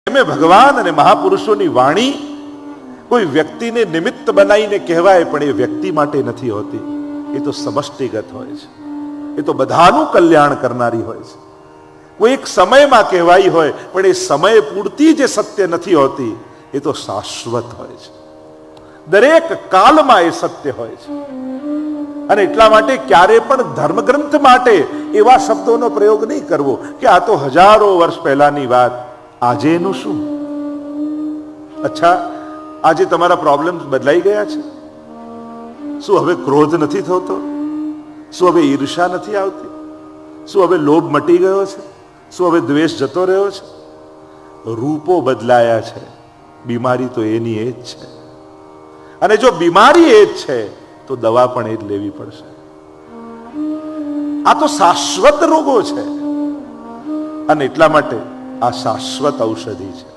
એમે ભગવાન અને મહાપુરુષોની વાણી કોઈ વ્યક્તિને નિમિત્ત બનાવીને કહેવાય, પણ એ વ્યક્તિ માટે નથી હોતી. એ તો સમષ્ટિગત હોય છે. એ તો બધાનું કલ્યાણ કરનારી હોય છે. કોઈ એક સમયમાં કહેવાય હોય, પણ એ સમય પૂરતી જે સત્ય નથી હોતી, એ તો શાશ્વત હોય છે. દરેક કાલમાં એ સત્ય હોય છે. અને એટલા માટે ક્યારે પણ ધર્મગ્રંથ માટે એવા શબ્દોનો પ્રયોગ નહીં કરવો કે આ તો હજારો વર્ષ પહેલાની વાત, આજે એનું શું? અચ્છા, આજે તમારા પ્રોબ્લેમ્સ બદલાઈ ગયા છે? શું હવે ક્રોધ નથી થતો? શું હવે ઈર્ષા નથી આવતી? શું હવે લોભ મટી ગયો છે? શું હવે દ્વેષ જતો રહ્યો છે? રૂપો બદલાયા છે, બીમારી તો એની એ જ છે. અને જો બીમારી એ જ છે તો દવા પણ એ જ લેવી પડશે. આ તો શાશ્વત રોગો છે, અને એટલા માટે આ શાશ્વત ઔષધિ છે.